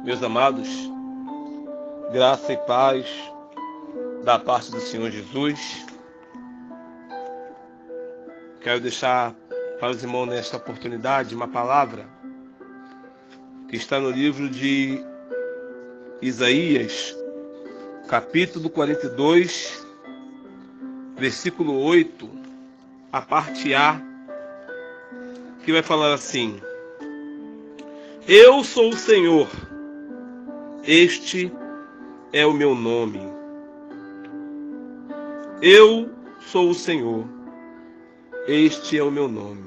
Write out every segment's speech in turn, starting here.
Meus amados, graça e paz da parte do Senhor Jesus. Quero deixar para os irmãos nesta oportunidade uma palavra que está no livro de Isaías, capítulo 42, versículo 8, a parte A, que vai falar assim: Eu sou o Senhor, este é o meu nome. Eu sou o Senhor, este é o meu nome.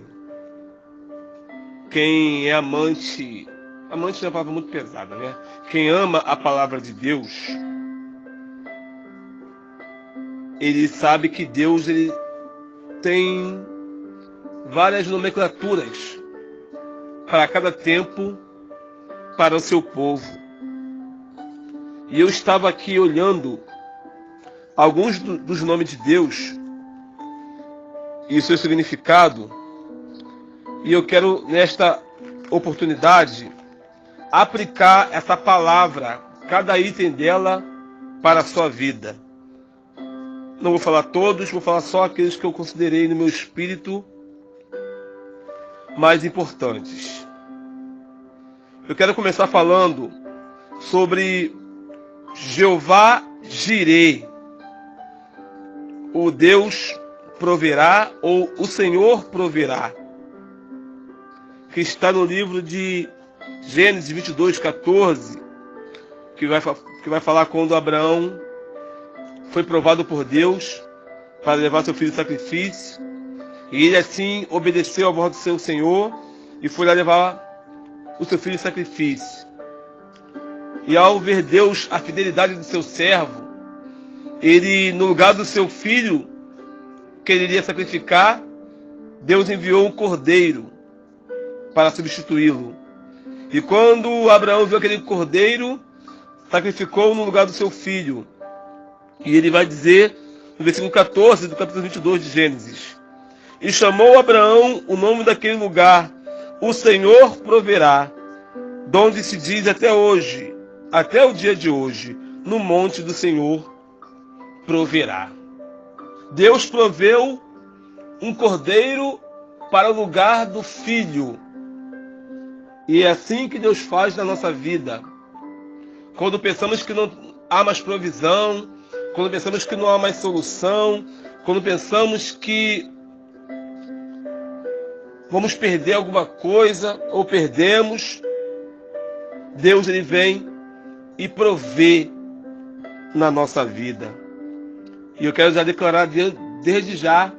Quem é amante é uma palavra muito pesada, né? Quem ama a palavra de Deus, ele sabe que Deus ele tem várias nomenclaturas para cada tempo, para o seu povo. E eu estava aqui olhando alguns dos nomes de Deus e o seu significado, e eu quero, nesta oportunidade, aplicar essa palavra, cada item dela, para a sua vida. Não vou falar todos, vou falar só aqueles que eu considerei no meu espírito mais importantes. Eu quero começar falando sobre Jeová Jireh, o Deus proverá, ou o Senhor proverá, que está no livro de Gênesis 22, 14, que vai falar quando Abraão foi provado por Deus para levar seu filho em sacrifício, e ele assim obedeceu à voz do seu Senhor e foi lá levar o seu filho em sacrifício. E ao ver Deus a fidelidade do seu servo, ele, no lugar do seu filho que ele iria sacrificar, Deus enviou um cordeiro para substituí-lo. E quando Abraão viu aquele cordeiro, sacrificou no lugar do seu filho. E ele vai dizer no versículo 14 do capítulo 22 de Gênesis: E chamou Abraão o nome daquele lugar, o Senhor proverá, donde se diz até hoje, até o dia de hoje, no monte do Senhor proverá. Deus proveu um cordeiro para o lugar do filho. E é assim que Deus faz na nossa vida. Quando pensamos que não há mais provisão, quando pensamos que não há mais solução, quando pensamos que vamos perder alguma coisa ou perdemos, Deus ele vem e provê na nossa vida. E eu quero já declarar desde já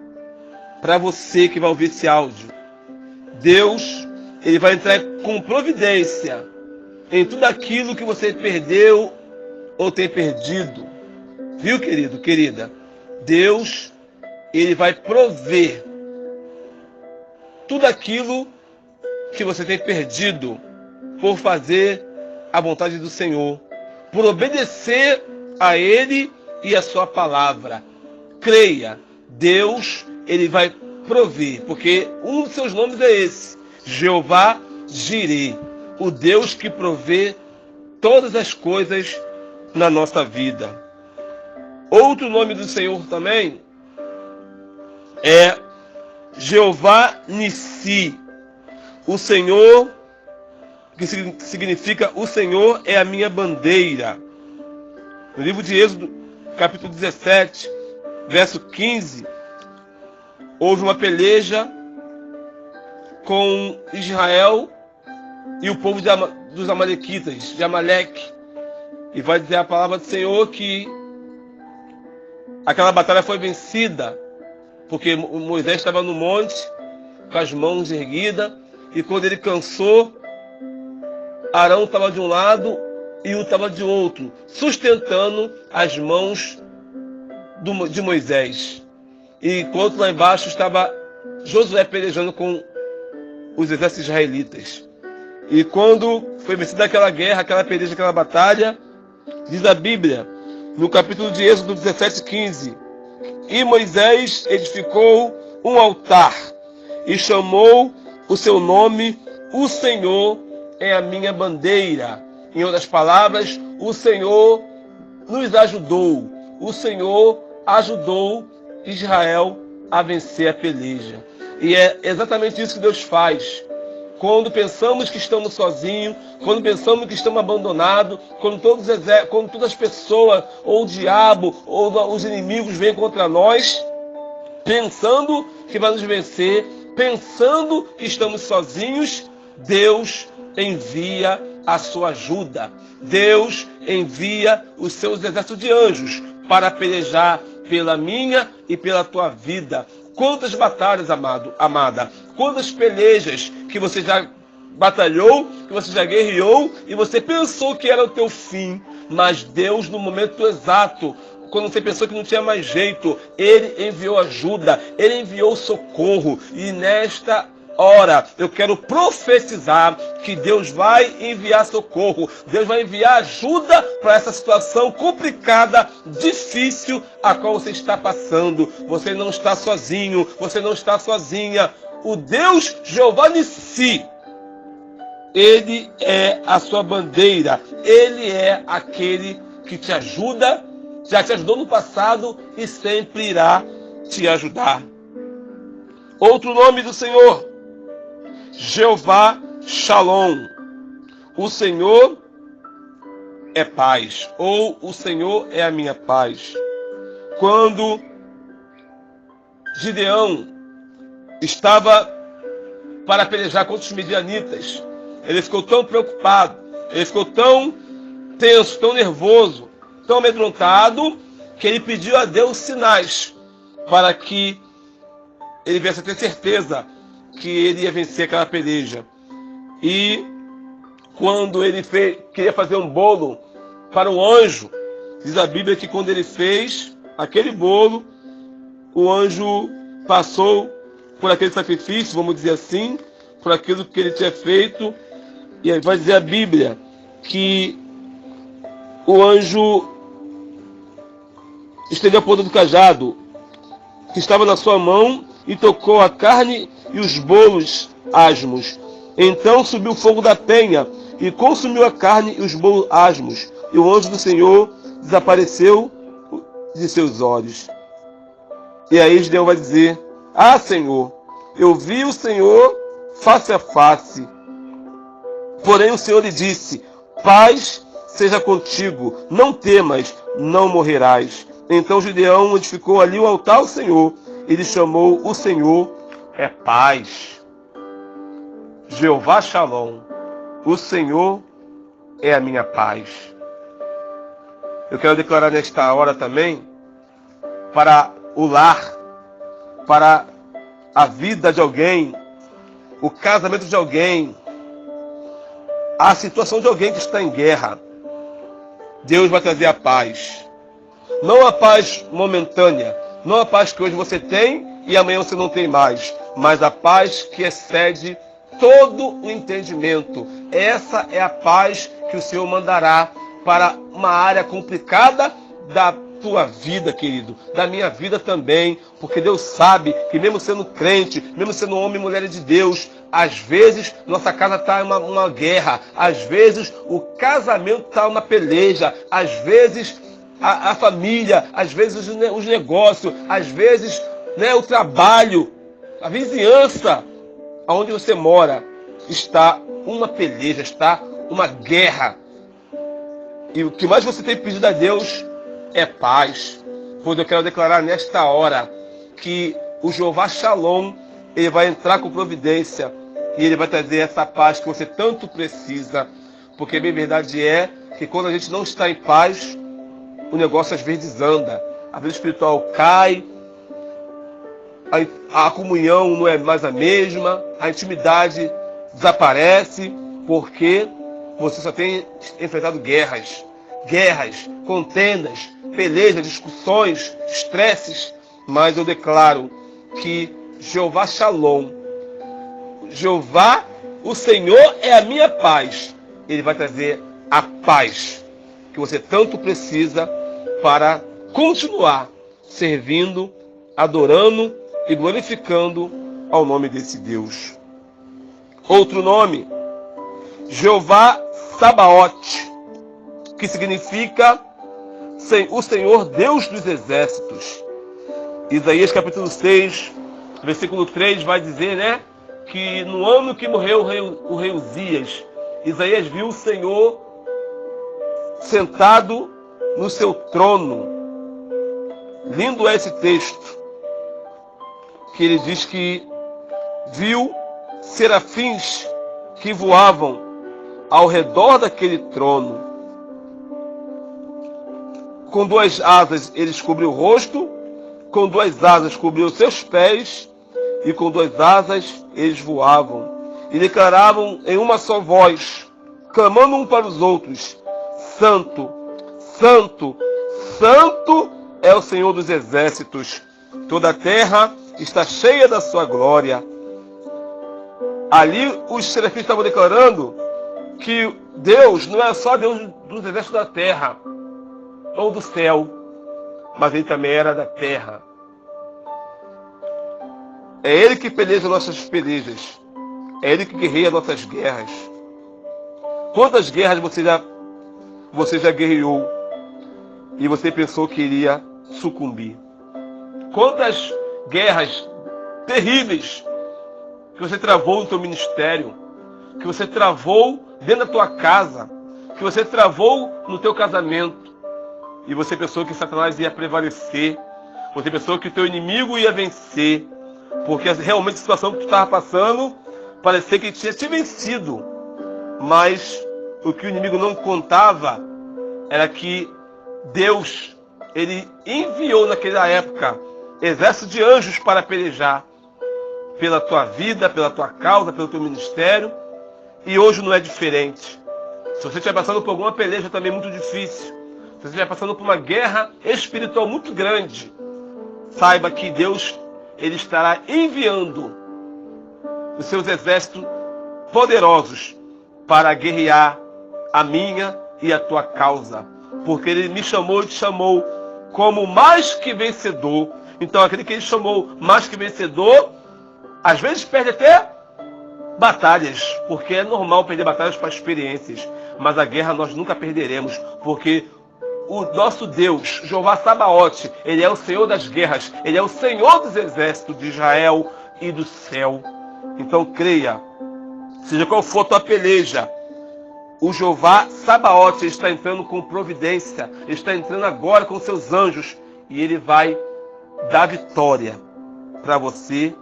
para você que vai ouvir esse áudio: Deus ele vai entrar com providência em tudo aquilo que você perdeu ou tem perdido. Viu, querido, querida? Deus ele vai prover tudo aquilo que você tem perdido por fazer a vontade do Senhor, por obedecer a Ele e a sua palavra. Creia, Deus ele vai prover, porque um dos seus nomes é esse: Jeová Jireh, o Deus que provê todas as coisas na nossa vida. Outro nome do Senhor também é Jeová Nissi, o Senhor, que significa o Senhor é a minha bandeira. No livro de Êxodo, capítulo 17, verso 15, houve uma peleja com Israel e o povo dos Amalequitas, de Amaleque. E vai dizer a palavra do Senhor que aquela batalha foi vencida, porque Moisés estava no monte, com as mãos erguidas, e quando ele cansou, Arão estava de um lado e o estava de outro, sustentando as mãos de Moisés. E enquanto lá embaixo estava Josué pelejando com os exércitos israelitas. E quando foi vencida aquela guerra, aquela peleja, aquela batalha, diz a Bíblia, no capítulo de Êxodo 17, 15: E Moisés edificou um altar e chamou o seu nome, o Senhor é a minha bandeira. Em outras palavras, o Senhor nos ajudou. O Senhor ajudou Israel a vencer a peleja. E é exatamente isso que Deus faz. Quando pensamos que estamos sozinhos, quando pensamos que estamos abandonados, quando todas as pessoas, ou o diabo, ou os inimigos vêm contra nós, pensando que vai nos vencer, pensando que estamos sozinhos, Deus envia a sua ajuda. Deus envia os seus exércitos de anjos para pelejar pela minha e pela tua vida. Quantas batalhas, amada, quantas pelejas que você já batalhou, que você já guerreou e você pensou que era o teu fim, mas Deus, no momento exato, quando você pensou que não tinha mais jeito, Ele enviou ajuda, Ele enviou socorro. E nesta hora, eu quero profetizar que Deus vai enviar socorro, Deus vai enviar ajuda para essa situação complicada, difícil, a qual você está passando. Você não está sozinho, você não está sozinha. O Deus Jeová Nissi, Ele é a sua bandeira, Ele é aquele que te ajuda, já te ajudou no passado e sempre irá te ajudar. Outro nome do Senhor, Jeová Shalom. O Senhor é paz, ou o Senhor é a minha paz. Quando Gideão estava para pelejar contra os midianitas, ele ficou tão preocupado, ele ficou tão tenso, tão nervoso, tão amedrontado, que ele pediu a Deus sinais para que ele viesse a ter certeza que ele ia vencer aquela peleja. E quando ele queria fazer um bolo para o anjo, diz a Bíblia que quando ele fez aquele bolo, o anjo passou por aquele sacrifício, vamos dizer assim, por aquilo que ele tinha feito, e aí vai dizer a Bíblia que o anjo estendeu a ponta do cajado que estava na sua mão e tocou a carne e os bolos asmos. Então subiu o fogo da penha e consumiu a carne e os bolos asmos, e o anjo do Senhor desapareceu de seus olhos. E aí Gideão vai dizer: ah, Senhor, eu vi o Senhor face a face. Porém o Senhor lhe disse: paz seja contigo, não temas, não morrerás. Então Gideão edificou ali o altar ao Senhor. Ele chamou o Senhor é paz. Jeová Shalom. O Senhor é a minha paz. Eu quero declarar nesta hora também para o lar, para a vida de alguém, o casamento de alguém, a situação de alguém que está em guerra. Deus vai trazer a paz. Não a paz momentânea, não a paz que hoje você tem e amanhã você não tem mais, mas a paz que excede todo o entendimento. Essa é a paz que o Senhor mandará para uma área complicada da tua vida, querido, da minha vida também, porque Deus sabe que mesmo sendo crente, mesmo sendo homem e mulher de Deus, às vezes nossa casa está em uma guerra, às vezes o casamento está uma peleja, às vezes a família, às vezes os negócios, às vezes o trabalho, a vizinhança, onde você mora, está uma peleja, está uma guerra. E o que mais você tem pedido a Deus é paz. Pois eu quero declarar nesta hora que o Jeová Shalom, ele vai entrar com providência e ele vai trazer essa paz que você tanto precisa. Porque a bem verdade é que quando a gente não está em paz, o negócio às vezes anda, a vida espiritual cai, a comunhão não é mais a mesma, a intimidade desaparece, porque você só tem enfrentado guerras, contendas, pelejas, discussões, estresses. Mas eu declaro que Jeová Shalom, Jeová, o Senhor é a minha paz. Ele vai trazer a paz que você tanto precisa para continuar servindo, adorando e glorificando ao nome desse Deus. Outro nome, Jeová Sabaote. que significa o Senhor Deus dos exércitos. Isaías capítulo 6, versículo 3 vai dizer, né, que no ano que morreu o rei Uzias, Isaías viu o Senhor sentado no seu trono. Lindo é esse texto, que ele diz que viu serafins que voavam ao redor daquele trono. Com 2 asas eles cobriam o rosto, com 2 asas cobriam os seus pés, e com 2 asas eles voavam. E declaravam em uma só voz, clamando um para os outros: Santo, Santo, Santo é o Senhor dos exércitos. Toda a terra está cheia da sua glória. Ali os serafins estavam declarando que Deus não é só Deus dos exércitos da terra ou do céu, mas Ele também era da terra. É Ele que peleja nossas pelejas. É Ele que guerreia nossas guerras. Quantas guerras você já guerreou e você pensou que iria sucumbir? Quantas guerras terríveis que você travou no teu ministério, que você travou dentro da tua casa, que você travou no teu casamento, e você pensou que Satanás ia prevalecer, você pensou que o teu inimigo ia vencer, porque realmente a situação que tu estava passando parecia que tinha te vencido, mas o que o inimigo não contava era que Deus, Ele enviou naquela época exército de anjos para pelejar pela tua vida, pela tua causa, pelo teu ministério. E hoje não é diferente. Se você estiver passando por alguma peleja também muito difícil, se você estiver passando por uma guerra espiritual muito grande, saiba que Deus, Ele estará enviando os seus exércitos poderosos para guerrear a minha e a tua causa. Porque Ele me chamou e te chamou como mais que vencedor. Então aquele que Ele chamou mais que vencedor, às vezes perde até batalhas, porque é normal perder batalhas para experiências, mas a guerra nós nunca perderemos, porque o nosso Deus, Jeová Sabaote, Ele é o Senhor das guerras, Ele é o Senhor dos exércitos de Israel e do céu. Então creia, seja qual for a tua peleja, o Jeová Sabaote está entrando com providência, Ele está entrando agora com seus anjos, e Ele vai dar vitória para você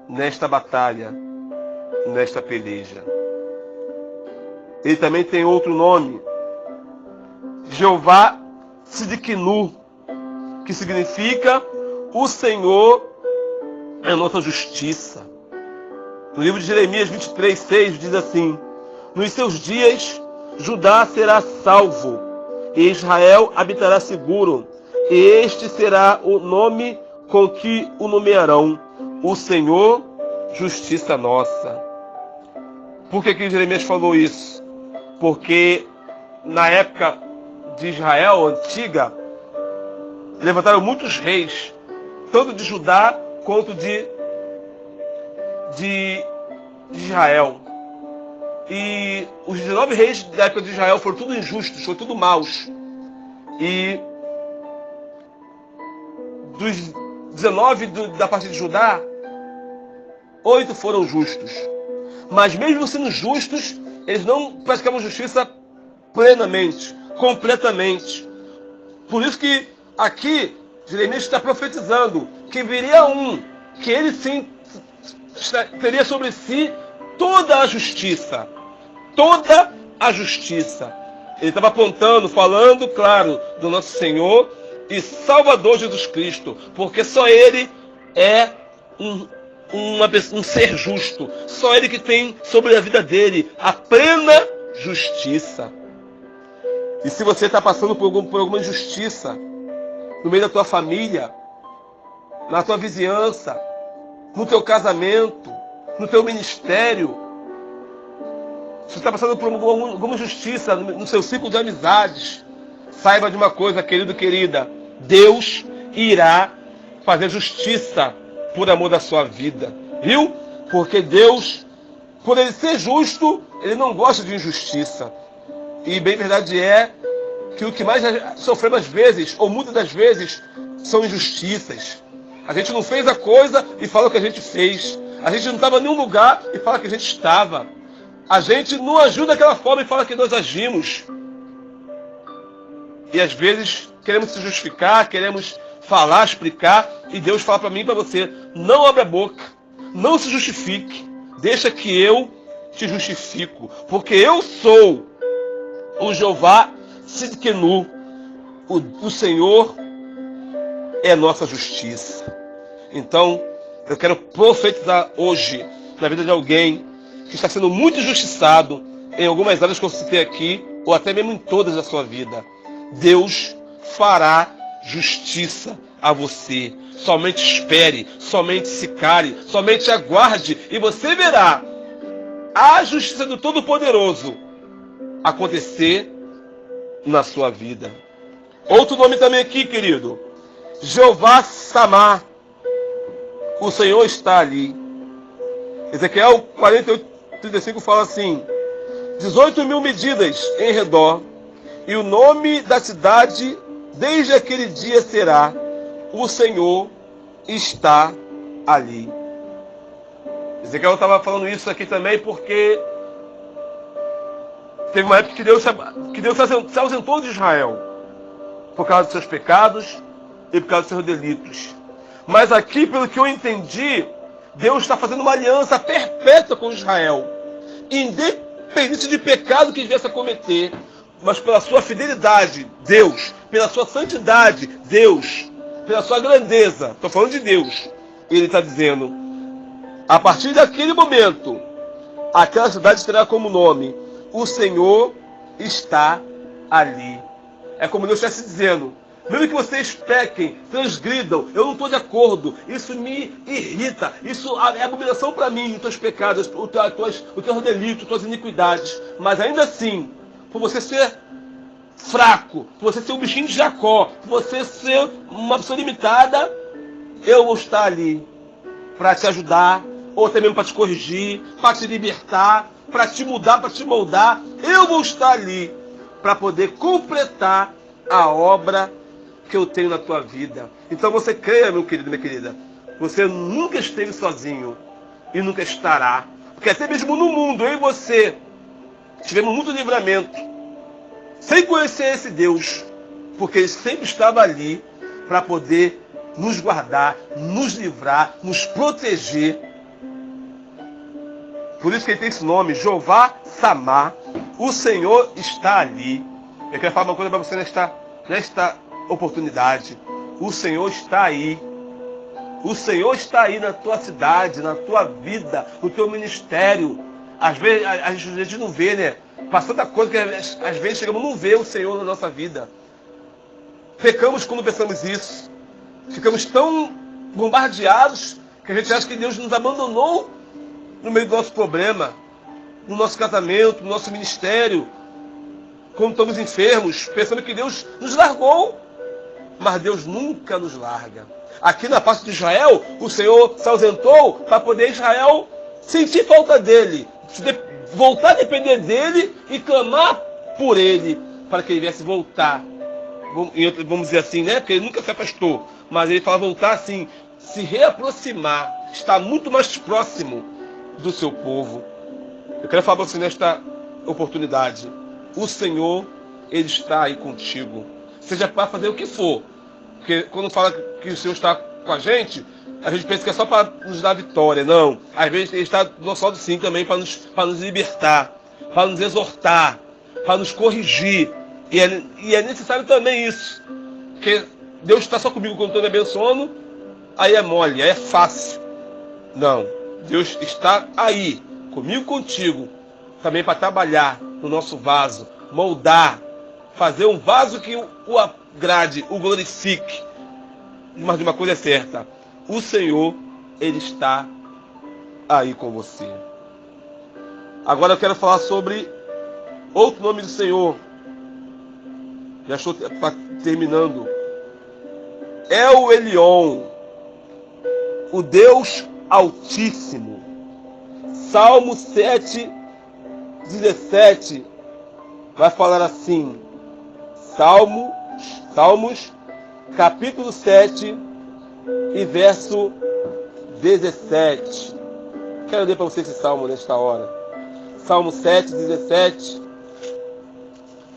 nesta batalha, nesta peleja. Ele também tem outro nome, Jeová Sidkinu, que significa o Senhor é a nossa justiça. No livro de Jeremias 23:6 diz assim: nos seus dias Judá será salvo e Israel habitará seguro, e este será o nome com que o nomearão: o Senhor, justiça nossa. Por que Jeremias falou isso? Porque na época de Israel antiga, levantaram muitos reis, tanto de Judá quanto de Israel. E os 19 reis da época de Israel foram tudo injustos, foram tudo maus. E dos 19 da parte de Judá, 8 foram justos. Mas mesmo sendo justos, eles não praticavam justiça plenamente, completamente. Por isso que aqui Jeremias está profetizando que viria um, que ele sim teria sobre si toda a justiça. Toda a justiça. Ele estava apontando, falando, claro, do nosso Senhor e Salvador Jesus Cristo, porque só Ele é um ser justo. Só Ele que tem sobre a vida dele a plena justiça. E se você está passando por alguma injustiça no meio da tua família, na tua vizinhança, no teu casamento, no teu ministério, se você está passando por alguma injustiça no seu ciclo de amizades, saiba de uma coisa, querido, querida: Deus irá fazer justiça por amor da sua vida. Viu? Porque Deus, por Ele ser justo, Ele não gosta de injustiça. E bem verdade é que o que mais sofremos às vezes, ou muitas das vezes, são injustiças. A gente não fez a coisa e fala que a gente fez. A gente não estava em nenhum lugar e fala que a gente estava. A gente não ajuda daquela forma e fala que nós agimos. E às vezes queremos se justificar, queremos falar, explicar, e Deus fala para mim e para você: não abra a boca, não se justifique, deixa que eu te justifico, porque eu sou o Jeová Sidkenu, o Senhor é nossa justiça. Então, eu quero profetizar hoje na vida de alguém que está sendo muito injustiçado em algumas áreas que eu citei aqui, ou até mesmo em todas da sua vida. Deus fará justiça a você. Somente espere, somente se cale, somente aguarde, e você verá a justiça do Todo-Poderoso acontecer na sua vida. Outro nome também aqui, querido: Jeová Samá. O Senhor está ali. Ezequiel 48:35 fala assim: 18.000 medidas em redor, e o nome da cidade desde aquele dia será: o Senhor está ali. Ezequiel estava falando isso aqui também porque teve uma época que Deus se ausentou de Israel por causa dos seus pecados e por causa dos seus delitos. Mas aqui, pelo que eu entendi, Deus está fazendo uma aliança perpétua com Israel, independente de pecado que viesse a cometer, mas pela sua fidelidade, Deus, pela sua santidade, Deus, pela sua grandeza, estou falando de Deus, Ele está dizendo: a partir daquele momento, aquela cidade terá como nome: o Senhor está ali. É como Deus estivesse dizendo: mesmo que vocês pequem, transgridam, eu não estou de acordo, isso me irrita, isso é abominação para mim, os teus pecados, os teus delitos, as tuas iniquidades, mas ainda assim, por você ser fraco, por você ser um bichinho de Jacó, por você ser uma pessoa limitada, eu vou estar ali para te ajudar, ou até mesmo para te corrigir, para te libertar, para te mudar, para te moldar. Eu vou estar ali para poder completar a obra que eu tenho na tua vida. Então você creia, meu querido, minha querida, você nunca esteve sozinho e nunca estará. Porque até mesmo no mundo, eu e você tivemos muito livramento sem conhecer esse Deus, porque Ele sempre estava ali para poder nos guardar, nos livrar, nos proteger. Por isso que Ele tem esse nome, Jeová Samá. O Senhor está ali. Eu quero falar uma coisa para você nesta oportunidade. O Senhor está aí. O Senhor está aí na tua cidade, na tua vida, no teu ministério. Às vezes a gente não vê, né? Passa tanta coisa que às vezes chegamos a não ver o Senhor na nossa vida. Pecamos quando pensamos isso. Ficamos tão bombardeados que a gente acha que Deus nos abandonou no meio do nosso problema, no nosso casamento, no nosso ministério, quando estamos enfermos, pensando que Deus nos largou. Mas Deus nunca nos larga. Aqui na parte de Israel, o Senhor se ausentou para poder Israel sentir falta dele, voltar a depender dele e clamar por ele, para que ele viesse voltar. Vamos dizer assim, né? Porque ele nunca se afastou, mas ele fala voltar assim, se reaproximar, estar muito mais próximo do seu povo. Eu quero falar para você nesta oportunidade: o Senhor, Ele está aí contigo, seja para fazer o que for. Porque quando fala que o Senhor está com a gente pensa que é só para nos dar vitória. Não, às vezes Ele está do nosso lado sim também para nos libertar, para nos exortar, para nos corrigir. E é necessário também isso, porque Deus está só comigo quando estou me abençoando, aí é mole, aí é fácil. Não, Deus está aí, comigo, contigo, também para trabalhar no nosso vaso, moldar, fazer um vaso que o agrade, o glorifique. Mas de uma coisa é certa: o Senhor, Ele está aí com você. Agora eu quero falar sobre outro nome do Senhor. Já estou terminando. El Elyon, o Deus Altíssimo. Salmo 7:17 vai falar assim: Salmos, capítulo 7 e verso 17. Quero ler para você esse salmo nesta hora. Salmo 7, 17.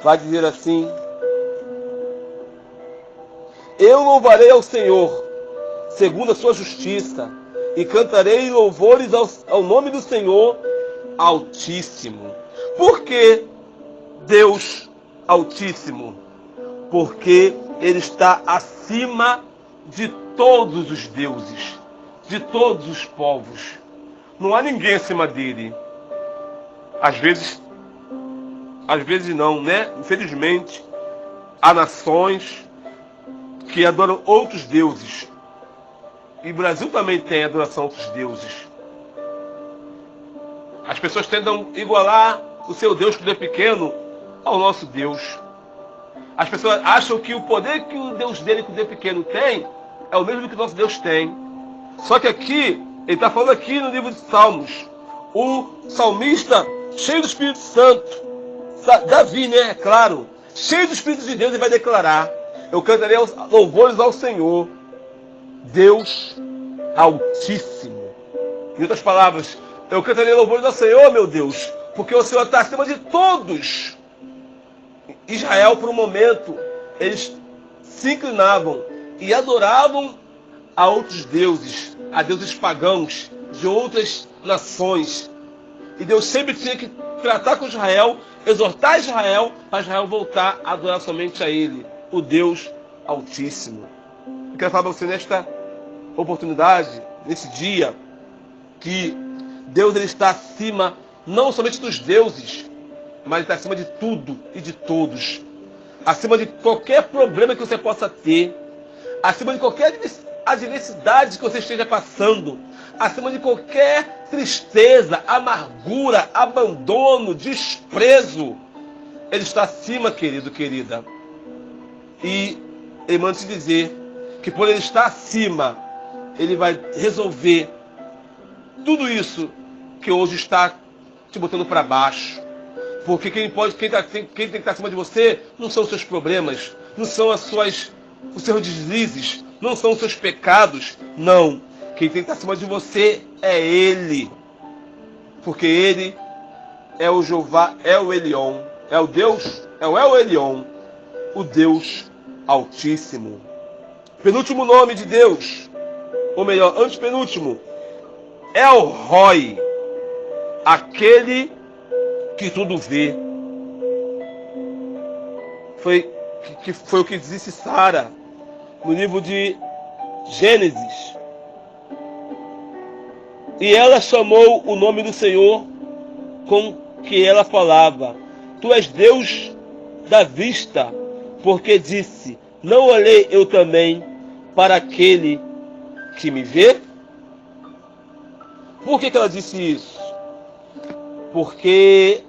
Vai dizer assim: eu louvarei ao Senhor, segundo a sua justiça, e cantarei louvores ao nome do Senhor Altíssimo. Por que Deus Altíssimo? Porque Ele está acima de todos os deuses, de todos os povos. Não há ninguém acima dele. Às vezes não, né? Infelizmente, há nações que adoram outros deuses. E o Brasil também tem adoração a outros deuses. As pessoas tentam igualar o seu Deus, quando é pequeno, ao nosso Deus. As pessoas acham que o poder que o Deus dele, quando é pequeno, tem, é o mesmo que o nosso Deus tem. Só que aqui, ele está falando aqui no livro de Salmos, o salmista, cheio do Espírito Santo, Davi, né, é claro, cheio do Espírito de Deus, ele vai declarar: eu cantarei louvores ao Senhor, Deus Altíssimo. Em outras palavras, eu cantarei louvores ao Senhor, meu Deus, porque o Senhor está acima de todos. Israel, por um momento, eles se inclinavam e adoravam a outros deuses, a deuses pagãos de outras nações. E Deus sempre tinha que tratar com Israel, exortar Israel, para Israel voltar a adorar somente a Ele, o Deus Altíssimo. Eu quero falar para você nesta oportunidade, nesse dia, que Deus, ele está acima não somente dos deuses, mas ele está acima de tudo e de todos. Acima de qualquer problema que você possa ter, acima de qualquer adversidade que você esteja passando, acima de qualquer tristeza, amargura, abandono, desprezo. Ele está acima, querido, querida. E ele manda te dizer que por ele estar acima, ele vai resolver tudo isso que hoje está te botando para baixo. Porque quem tem que estar acima de você não são os seus problemas, não são os seus deslizes, não são os seus pecados. Não. Quem tem que estar acima de você é Ele. Porque Ele é o Jeová, é o Elion. É o Deus, é o El Elion, o Deus Altíssimo. Penúltimo nome de Deus, ou melhor, antepenúltimo, El Roi, aquele que tudo vê. Foi o que disse Sara no livro de Gênesis. E ela chamou o nome do Senhor com que ela falava: tu és Deus da vista, porque disse: não olhei eu também para aquele que me vê? Por que ela disse isso? Porque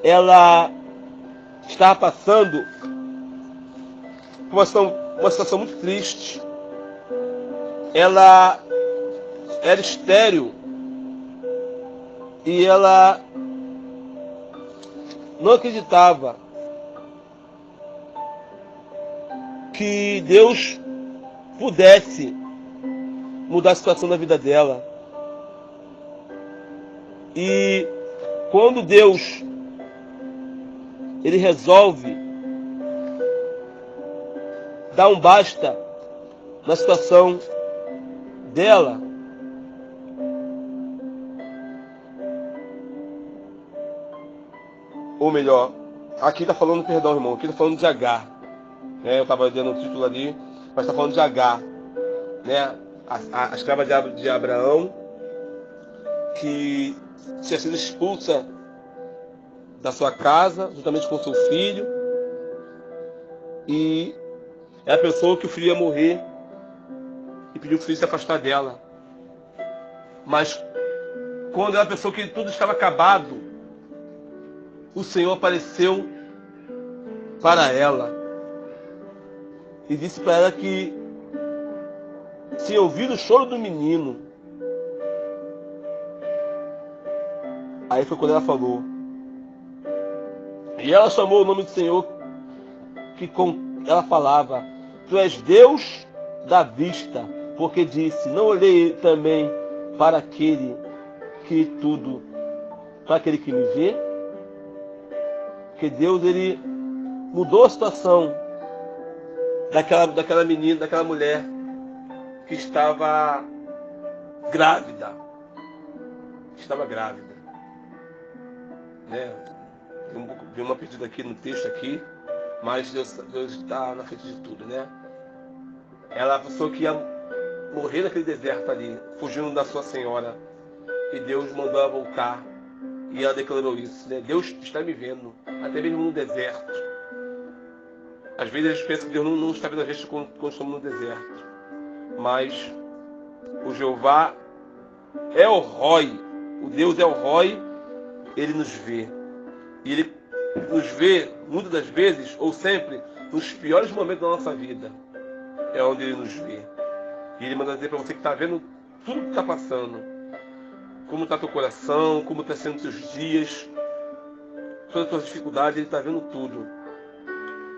ela estava passando por uma situação muito triste. Ela era estéril e ela não acreditava que Deus pudesse mudar a situação da vida dela. E quando Deus ele resolve dar um basta na situação dela, ou melhor, aqui está falando, perdão, irmão, aqui está falando de Agar, né? Eu estava lendo o título ali, mas está falando de Agar, né? A escrava de Abraão, que tinha sido expulsa da sua casa, juntamente com seu filho, e ela pensou que o filho ia morrer e pediu que o filho se afastar dela. Mas quando ela pensou que tudo estava acabado, o Senhor apareceu para ela e disse para ela que se ouvir o choro do menino. Aí foi quando ela falou. E ela chamou o nome do Senhor, que ela falava: tu és Deus da vista, porque disse: não olhei também para aquele que me vê. Porque Deus, ele mudou a situação daquela menina, daquela mulher que estava grávida. Né? Tem uma perdida aqui no texto aqui, mas Deus está na frente de tudo, né? Ela pensou que ia morrer naquele deserto ali, fugindo da sua senhora. E Deus mandou ela voltar. E ela declarou isso, né? Deus está me vendo, até mesmo no deserto. Às vezes a gente pensa que Deus não está vendo a gente quando estamos no deserto. Mas o Jeová é o Roi. O Deus é o Roi. Ele nos vê. E Ele nos vê, muitas das vezes, ou sempre, nos piores momentos da nossa vida. É onde Ele nos vê. E Ele manda dizer para você que está vendo tudo que está passando. Como está teu coração, como está sendo teus dias, todas as tuas dificuldades, Ele está vendo tudo.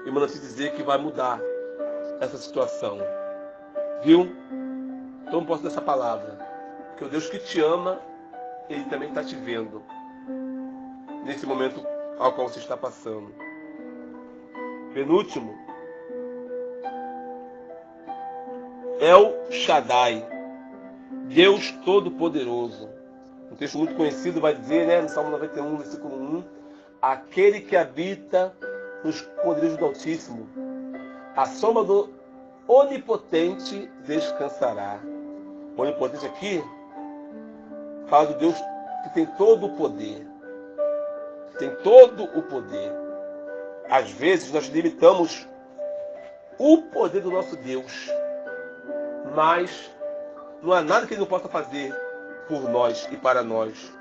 E manda te dizer que vai mudar essa situação. Viu? Então posso dessa palavra. Porque o Deus que te ama, Ele também está te vendo. Nesse momento ao qual você está passando. Penúltimo. El Shaddai. Deus Todo-Poderoso. Um texto muito conhecido vai dizer, né, no Salmo 91, versículo 1, aquele que habita nos esconderijos do Altíssimo, a sombra do Onipotente descansará. O Onipotente aqui fala do Deus que tem todo o poder. Tem todo o poder. Às vezes nós limitamos o poder do nosso Deus, mas não há nada que Ele não possa fazer por nós e para nós.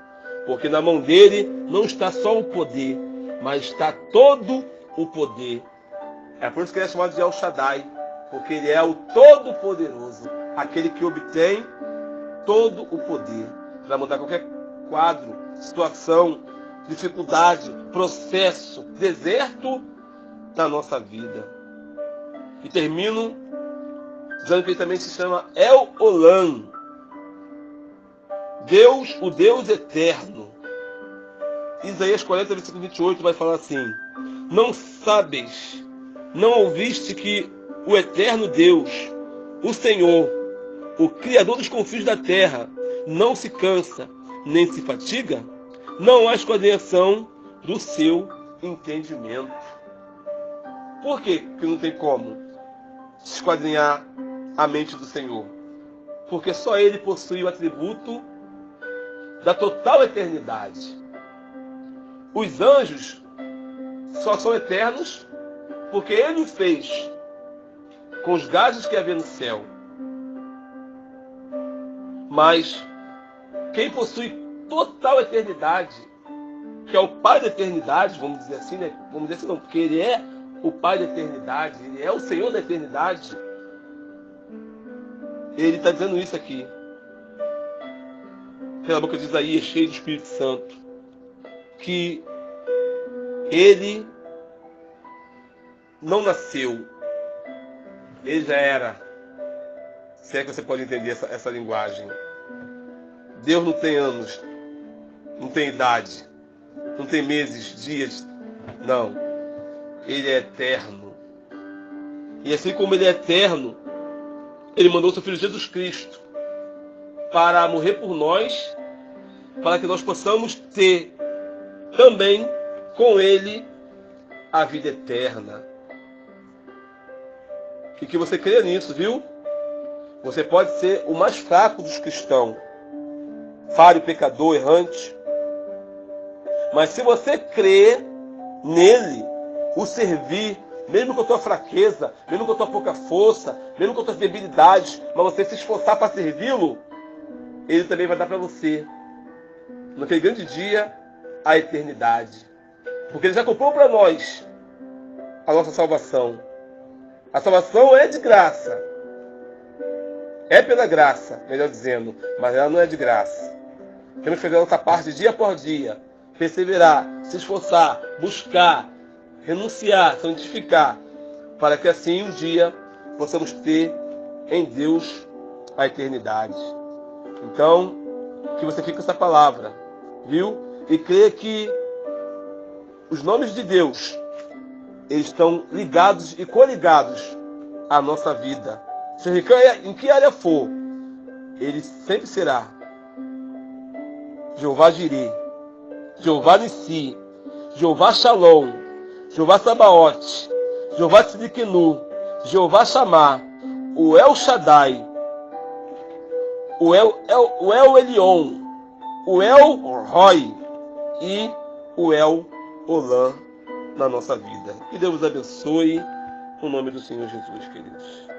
Porque na mão dele não está só o poder, mas está todo o poder. É por isso que ele é chamado de El Shaddai, porque ele é o Todo-Poderoso, aquele que obtém todo o poder para mudar qualquer quadro, situação, dificuldade, processo, deserto da nossa vida. E termino dizendo que ele também se chama El Olam, Deus, o Deus eterno. Isaías 40, versículo 28 vai falar assim: não sabes, não ouviste que o eterno Deus, o Senhor, o Criador dos confins da terra, não se cansa, nem se fatiga? Não há esquadrinhação do seu entendimento. Por que não tem como esquadrinhar a mente do Senhor? Porque só Ele possui o atributo da total eternidade. Os anjos só são eternos porque Ele o fez com os gases que havia no céu. Mas quem possui total eternidade, que é o Pai da eternidade, vamos dizer assim, né? Vamos dizer assim não, porque Ele é o Pai da eternidade, Ele é o Senhor da eternidade. Ele está dizendo isso aqui, pela boca de Isaías, cheio do Espírito Santo, que Ele não nasceu, Ele já era. Se é que você pode entender essa linguagem. Deus não tem anos, não tem idade, não tem meses, dias, não. Ele é eterno. E assim como Ele é eterno, Ele mandou seu Filho Jesus Cristo para morrer por nós, para que nós possamos ter também com Ele a vida eterna. E que você creia nisso, viu? Você pode ser o mais fraco dos cristãos, falho, pecador, errante. Mas se você crer nele, o servir, mesmo com a tua fraqueza, mesmo com a tua pouca força, mesmo com as tuas debilidades, mas você se esforçar para servi-lo, Ele também vai dar para você, naquele grande dia, a eternidade. Porque Ele já comprou para nós a nossa salvação. A salvação é de graça. É pela graça, melhor dizendo, mas ela não é de graça. Temos que fazer a nossa parte dia por dia. Perseverar, se esforçar, buscar, renunciar, santificar, para que assim um dia possamos ter em Deus a eternidade. Então, que você fique com essa palavra, viu? E creia que os nomes de Deus, eles estão ligados e coligados à nossa vida. Seja em que área for, ele sempre será Jeová Jireh, Jeová Nissi, Jeová Shalom, Jeová Sabaote, Jeová Tzidkenu, Jeová Shammah, o El Shaddai, o El Elyon, o El Roi e o El Olam na nossa vida. Que Deus abençoe o nome do Senhor Jesus, queridos.